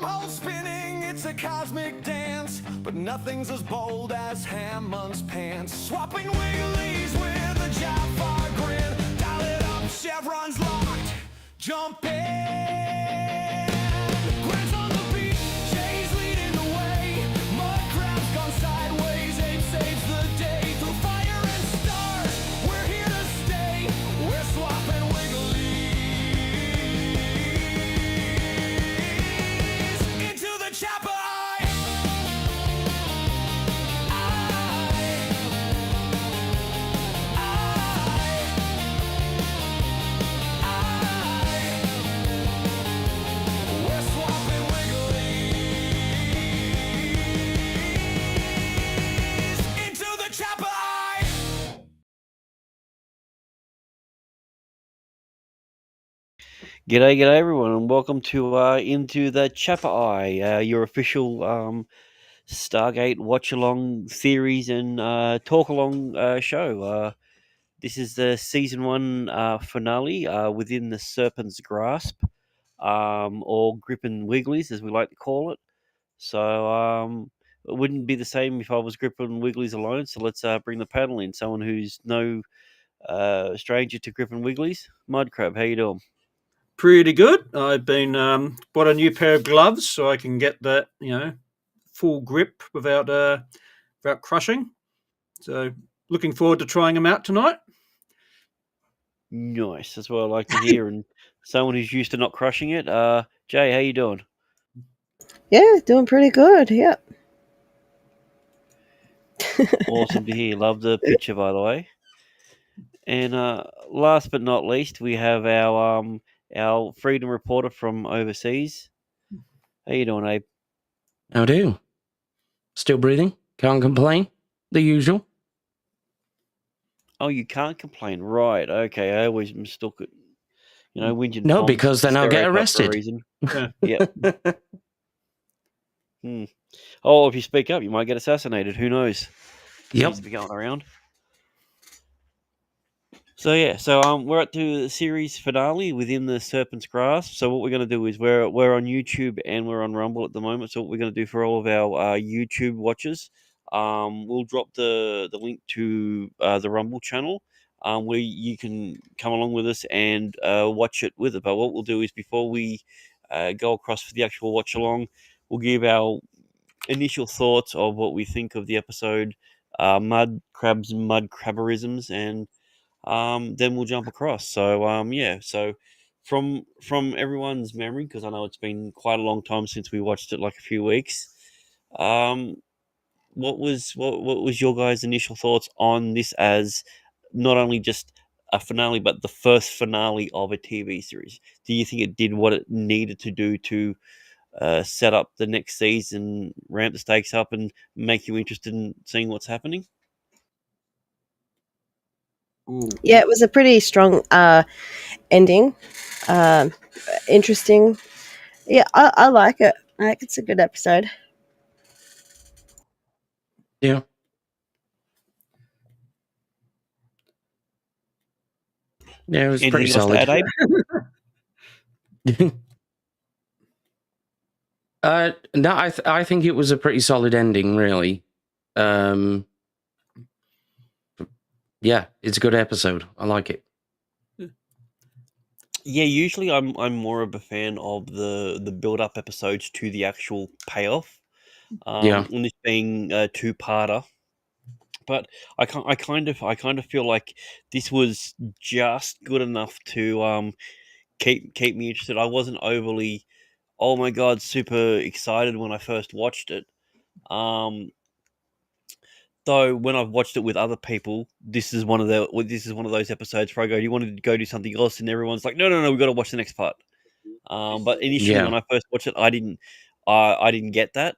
wormholes spinning, it's a cosmic dance, but nothing's as bold as Hammond's pants. Swapping wigglies with a Jafar grin. Dial it up, chevrons locked. Jump in. Gwen's on the beat, Jay's leading the way. Mud crab's gone sideways, Abe saves the day. Through fire and stars, we're here to stay. We're swapping wigglies into the chopper eye. We're swapping wigglies into the chopper eye. G'day everyone, and welcome to Into the Chapper Eye, your official Stargate watch-along series and talk-along show. This is the season 1 finale within the Serpent's Grasp, or Grippin' Wigglies, as we like to call it. So it wouldn't be the same if I was Grippin' Wigglies alone. So let's bring the panel in. Someone who's no stranger to Grippin' Wigglies. Mudcrab, how you doing? Pretty good. I've been bought a new pair of gloves so I can get that full grip without crushing. So looking forward to trying them out tonight. Nice. That's what I like to hear. And someone who's used to not crushing it. Jay, how you doing? Yeah, doing pretty good. Yeah. Awesome to hear. Love the picture, by the way. And last but not least, we have our freedom reporter from overseas. How you doing, Abe? How do? Still breathing? Can't complain? The usual? Oh, you can't complain. Right. Okay. I always mistook it. Whinge and No, Tom's because then I'll get stereotype for a arrested. reason. Yep. Oh, if you speak up, you might get assassinated. Who knows? Yep. Needs to be going around. So we're up to the series finale within the Serpent's Grasp. So what we're going to do is we're on YouTube and we're on Rumble at the moment. So what we're going to do for all of our YouTube watchers, we'll drop the link to the Rumble channel, where you can come along with us and watch it with it. But what we'll do is before we go across for the actual watch along, we'll give our initial thoughts of what we think of the episode, mud crabberisms, and then we'll jump across. So so from everyone's memory, because I know it's been quite a long time since we watched it, like a few weeks. What was your guys' initial thoughts on this as not only just a finale, but the first finale of a TV series? Do you think it did what it needed to do to set up the next season, ramp the stakes up, and make you interested in seeing what's happening? Ooh. Yeah, it was a pretty strong ending. Interesting. Yeah, I like it. I think it's a good episode. Yeah. Yeah, it was Anything pretty else to solid. add, Abe? No, I think it was a pretty solid ending, really. Yeah, it's a good episode. I like it. Yeah, usually I'm more of a fan of the build-up episodes to the actual payoff. Yeah. And this being a two-parter, but I kind of feel like this was just good enough to keep me interested. I wasn't overly, oh my god, super excited when I first watched it. Though when I've watched it with other people, this is one of those episodes where I go, "Do you want to go do something else?" And everyone's like, "No, we've got to watch the next part." But initially, Yeah. when I first watched it, I didn't get that.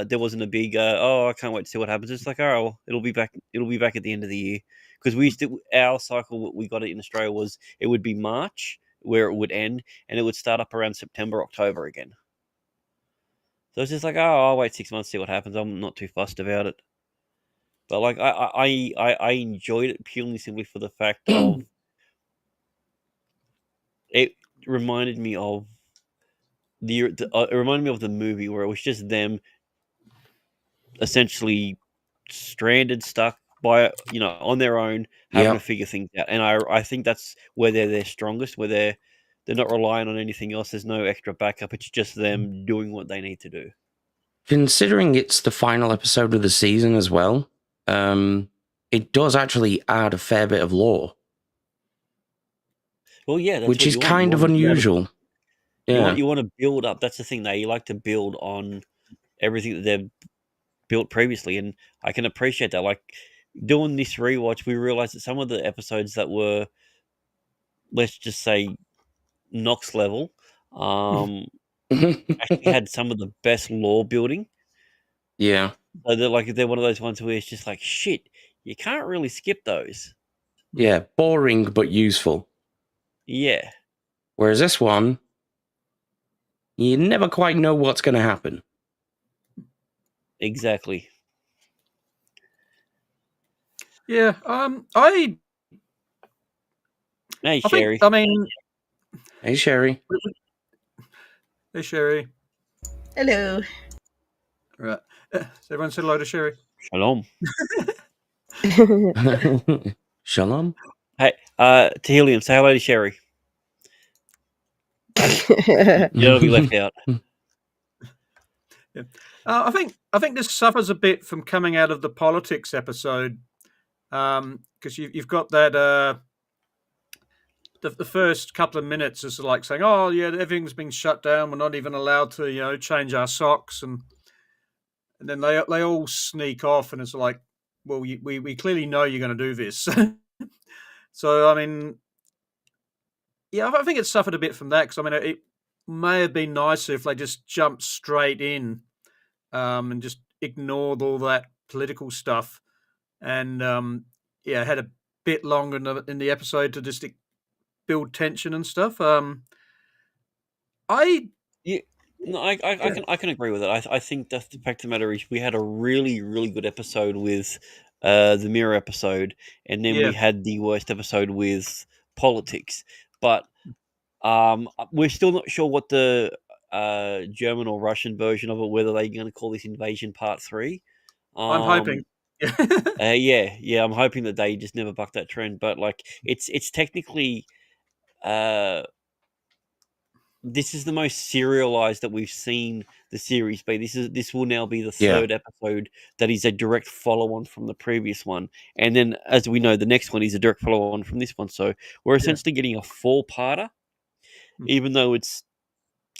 There wasn't a big, "Oh, I can't wait to see what happens." It's like, "Oh, well, it'll be back at the end of the year," because our cycle we got it in Australia was it would be March where it would end, and it would start up around September, October again. So it's just like, "Oh, I'll wait 6 months, see what happens." I'm not too fussed about it. But like I enjoyed it purely simply for the fact of it reminded me of it reminded me of the movie where it was just them essentially stranded, stuck by on their own, having to Yep. figure things out. And I think that's where they're their strongest, where they're not relying on anything else. There's no extra backup. It's just them doing what they need to do. Considering it's the final episode of the season as well, it does actually add a fair bit of lore, Well, yeah, that's which what is you want. kind of unusual. Yeah. You want to build up. That's the thing. You like to build on everything that they've built previously, and I can appreciate that. Like doing this rewatch, we realized that some of the episodes that were, let's just say, Nox level, actually had some of the best lore building. Yeah. So they're one of those ones where it's just like, shit, you can't really skip those. Yeah. Boring but useful. Yeah. Whereas this one, you never quite know what's going to happen. Exactly. Yeah. Hey, I Sherry. think. I mean, Hey, Sherry. hey, Sherry. Hello. Right. Has everyone said hello to Sherry? Shalom. Shalom. Hey, to Helium, say hello to Sherry. You'll be left out. I think this suffers a bit from coming out of the politics episode, because you've got that the first couple of minutes is like saying, "Oh yeah, everything's been shut down. We're not even allowed to change our socks," and then they all sneak off, and it's like, well, we clearly know you're going to do this. So I mean, yeah, I think it suffered a bit from that, because I mean, it may have been nicer if they just jumped straight in, and just ignored all that political stuff, and had a bit longer in the episode to just build tension and stuff. I No, I can agree with it. I think that the fact of the matter is we had a really, really good episode with the mirror episode, and then Yeah. we had the worst episode with politics. But we're still not sure what the German or Russian version of it, whether they're going to call this Invasion Part 3. I'm hoping. Yeah, I'm hoping that they just never buck that trend. But like, it's technically, this is the most serialized that we've seen the series be. This will now be the Yeah. third episode that is a direct follow-on from the previous one, and then as we know, the next one is a direct follow-on from this one. So we're essentially getting a four-parter, even though it's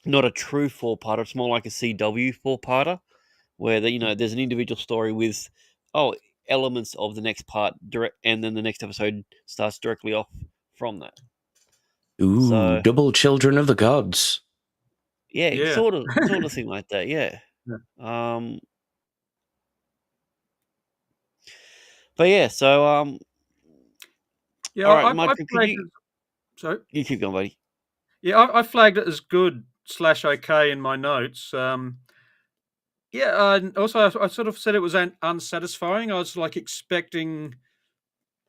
not a true four-parter. It's more like a CW four-parter, where there's an individual story with elements of the next part direct, and then the next episode starts directly off from that. Ooh, So- double children of the gods. Yeah, Yeah. sort of thing like that. Yeah. But yeah, so Yeah, all right, I Mike, flagged could you Sorry. keep going, buddy? Yeah, I flagged it as good / okay in my notes. And also I sort of said it was unsatisfying. I was like expecting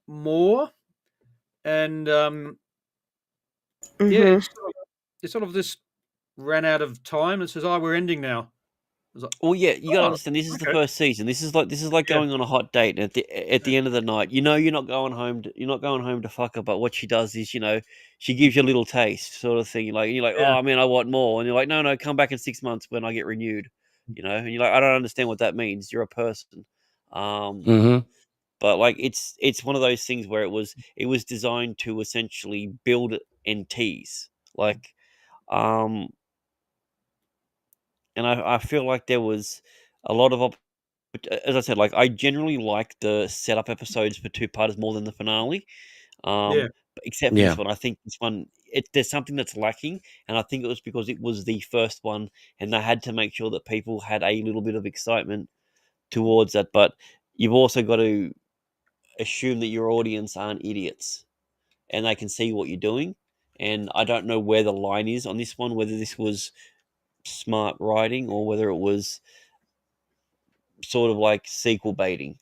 more, and yeah, Mhm. it sort of just ran out of time and says, "Oh, we're ending now." I was like, Well, yeah, you gotta Oh, understand. This is the okay. first season. This is like Yeah. going on a hot date. And at the end of the night, you're not going home. You're not going home to fuck her. But what she does is, she gives you a little taste, sort of thing. You're like, Yeah. oh man, I want more. And you're like, no, come back in 6 months when I get renewed. And you're like, I don't understand what that means. You're a person. Mm-hmm. But like it's one of those things where it was designed to essentially build and tease. Like, and I feel like there was a lot of as I said, like I generally like the setup episodes for two-parters more than the finale. Yeah. Except for Yeah. this one. I think this one there's something that's lacking, and I think it was because it was the first one and they had to make sure that people had a little bit of excitement towards that. But you've also got to assume that your audience aren't idiots and they can see what you're doing. And I don't know where the line is on this one, whether this was smart writing or whether it was sort of like sequel baiting.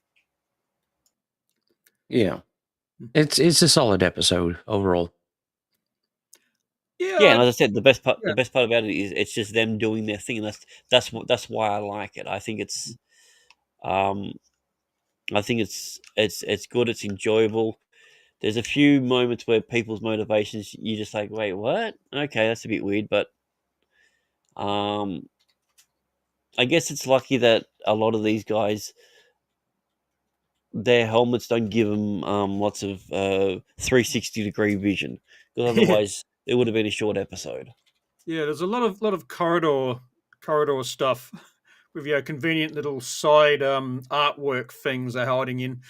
Yeah. It's a solid episode overall. Yeah, Yeah, and as I said, yeah. the best part about it is it's just them doing their thing, and that's why I like it. Um I think it's good. It's enjoyable. There's a few moments where people's motivations you just like, wait, what? Okay, that's a bit weird, but um, I guess it's lucky that a lot of these guys, their helmets don't give them lots of 360-degree vision, because Yeah, otherwise it would have been a short episode. yeah. There's a lot of corridor stuff with convenient little side artwork things they're hiding in.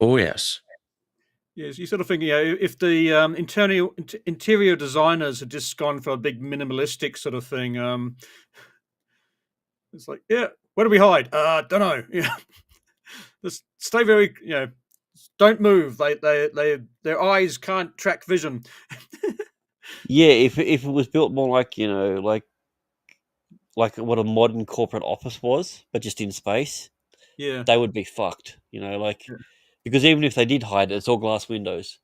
Oh yes. Yes, you sort of think, if the interior designers had just gone for a big minimalistic sort of thing, it's like, yeah, where do we hide? Don't know. Yeah, just stay very, don't move. Their eyes can't track vision. Yeah, if it was built more like like what a modern corporate office was, but just in space, Yeah. they would be fucked. Because even if they did hide it, it's all glass windows.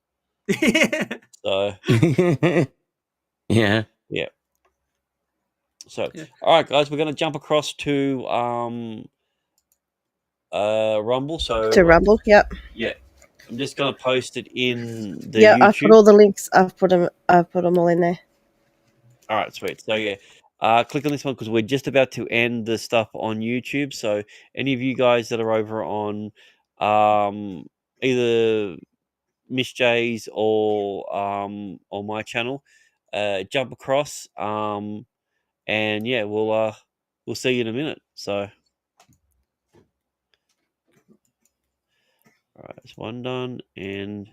Yeah. So Yeah. yeah. So Yeah. all right, guys, we're gonna jump across to Rumble. So To Rumble. Yep. yeah, I'm just gonna post it in the Yeah, I've put YouTube. all the links. I've put them all in there. All right, sweet. So yeah, click on this one because we're just about to end the stuff on YouTube. So any of you guys that are over on either Miss J's or my channel, jump across. And yeah, we'll see you in a minute. So all right, that's one done, and